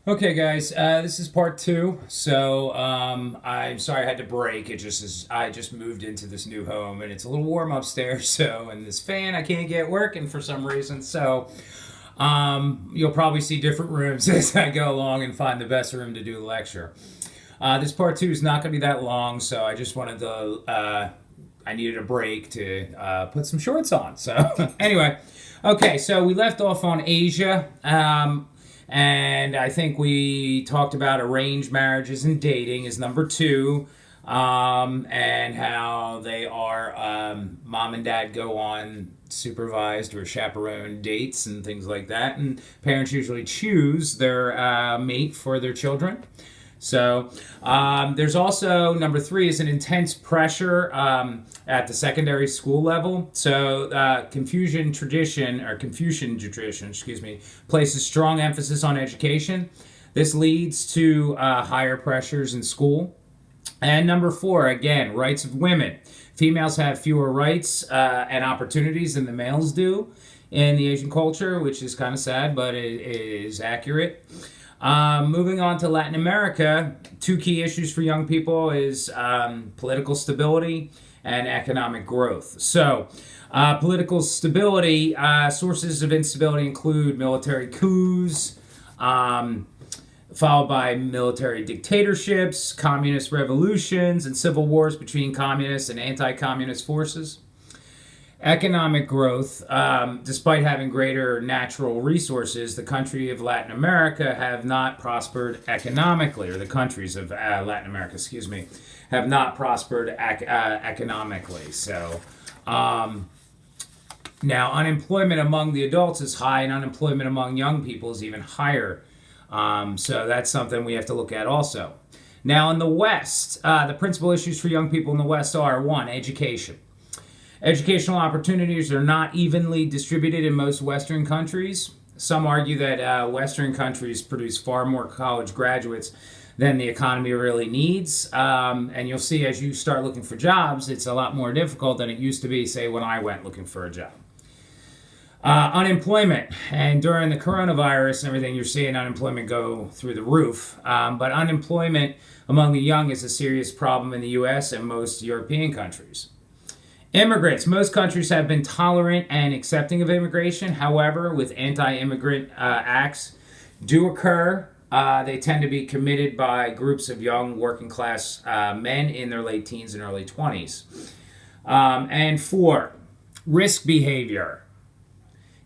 Okay, guys, this is part two. So I'm sorry I had to break. I just moved into this new home and it's a little warm upstairs. So and this fan I can't get working for some reason. So you'll probably see different rooms as I go along and find the best room to do the lecture. This part two is not going to be that long, so I just wanted to. I needed a break to put some shorts on. So anyway, okay. So we left off on Asia. And I think we talked about arranged marriages and dating is number two, and how they are mom and dad go on supervised or chaperoned dates and things like that, and parents usually choose their mate for their children. So there's also number three is an intense pressure at the secondary school level. So Confucian tradition, excuse me, places strong emphasis on education. This leads to higher pressures in school. And number four, again, rights of women. Females have fewer rights and opportunities than the males do in the Asian culture, which is kind of sad, but it is accurate. Moving on to Latin America, two key issues for young people is political stability and economic growth. So, political stability, sources of instability include military coups, followed by military dictatorships, communist revolutions, and civil wars between communist and anti-communist forces. Economic growth, despite having greater natural resources, the country of Latin America have not prospered economically, or the countries of Latin America, excuse me, have not prospered economically. So, now unemployment among the adults is high, and unemployment among young people is even higher. So that's something we have to look at also. Now, in the West, the principal issues for young people in the West are one, education. Educational opportunities are not evenly distributed in most Western countries. Some argue that Western countries produce far more college graduates than the economy really needs. And you'll see as you start looking for jobs, it's a lot more difficult than it used to be, say, when I went looking for a job. Unemployment. And during the coronavirus and everything, you're seeing unemployment go through the roof. But unemployment among the young is a serious problem in the U.S. and most European countries. Immigrants. Most countries have been tolerant and accepting of immigration. However, with anti-immigrant acts do occur, they tend to be committed by groups of young working class men in their late teens and early 20s. And four, risk behavior.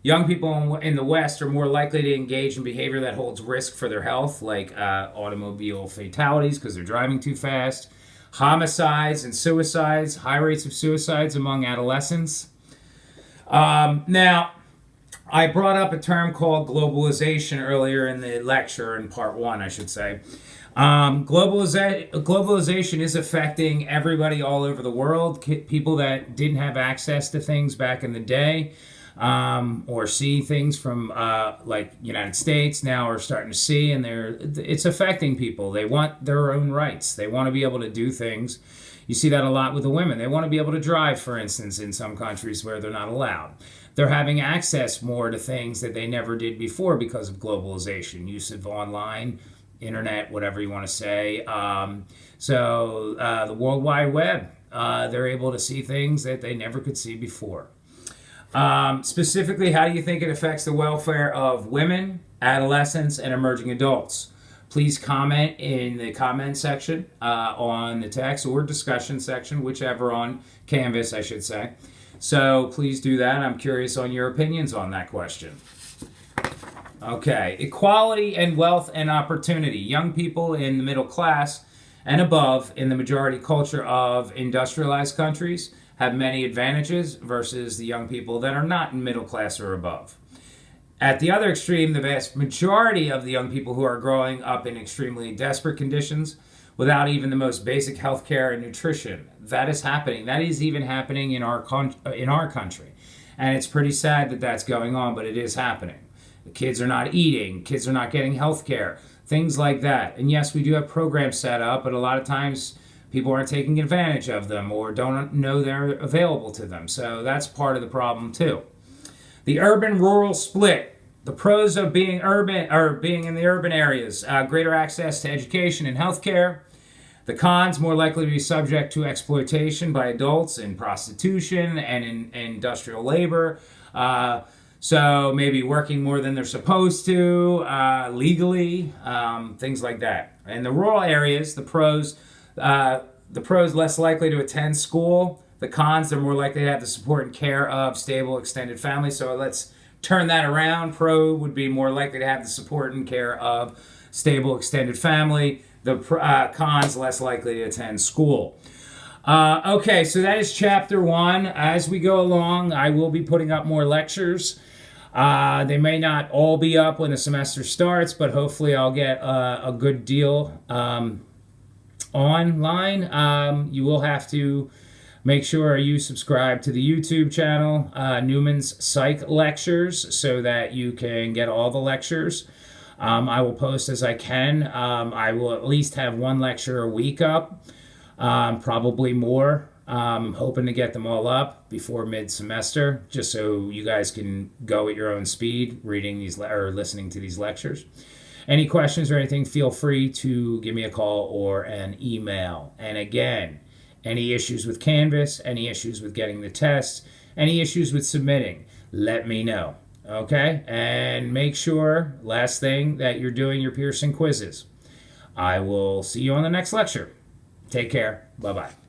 Young people in the West are more likely to engage in behavior that holds risk for their health, like automobile fatalities because they're driving too fast, homicides and suicides, high rates of suicides among adolescents. Now, I brought up a term called globalization earlier in the lecture, in part one, I should say. Globalization is affecting everybody all over the world. People that didn't have access to things back in the day, or see things from like United States now are starting to see, and it's affecting people. They want their own rights. They want to be able to do things. You see that a lot with the women. They want to be able to drive, for instance, in some countries where they're not allowed. They're having access more to things that they never did before because of globalization, use of online, internet, whatever you want to say. So the World Wide Web, they're able to see things that they never could see before. Specifically, how do you think it affects the welfare of women, adolescents, and emerging adults? Please comment in the comment section on the text or discussion section, whichever on Canvas, I should say. So please do that. I'm curious on your opinions on that question. Okay, equality and wealth and opportunity. Young people in the middle class and above in the majority culture of industrialized countries have many advantages versus the young people that are not in middle class or above. At the other extreme, the vast majority of the young people who are growing up in extremely desperate conditions without even the most basic health care and nutrition. That is happening. That is even happening in our country. And it's pretty sad that that's going on, but it is happening. The kids are not eating. Kids are not getting health care. Things like that. And yes, we do have programs set up, but a lot of times people aren't taking advantage of them or don't know they're available to them. So that's part of the problem too. The urban-rural split. The pros of being urban or being in the urban areas: greater access to education and healthcare. The cons: more likely to be subject to exploitation by adults in prostitution and in industrial labor. So maybe working more than they're supposed to legally, things like that. In the rural areas, the pros less likely to attend school. The cons: they're more likely to have the support and care of stable extended families. So let's turn that around. Pro would be more likely to have the support and care of stable extended family. The cons: less likely to attend school. Okay, so that is chapter 1. As we go along, I will be putting up more lectures. They may not all be up when the semester starts, but hopefully I'll get a good deal online. You will have to make sure you subscribe to the YouTube channel, Newman's Psych Lectures, so that you can get all the lectures. I will post as I can. I will at least have one lecture a week up, probably more. I'm hoping to get them all up before mid-semester, just so you guys can go at your own speed reading these or listening to these lectures. Any questions or anything, feel free to give me a call or an email. And again, any issues with Canvas, any issues with getting the tests, any issues with submitting, let me know. Okay? And make sure, last thing, that you're doing your Pearson quizzes. I will see you on the next lecture. Take care. Bye-bye.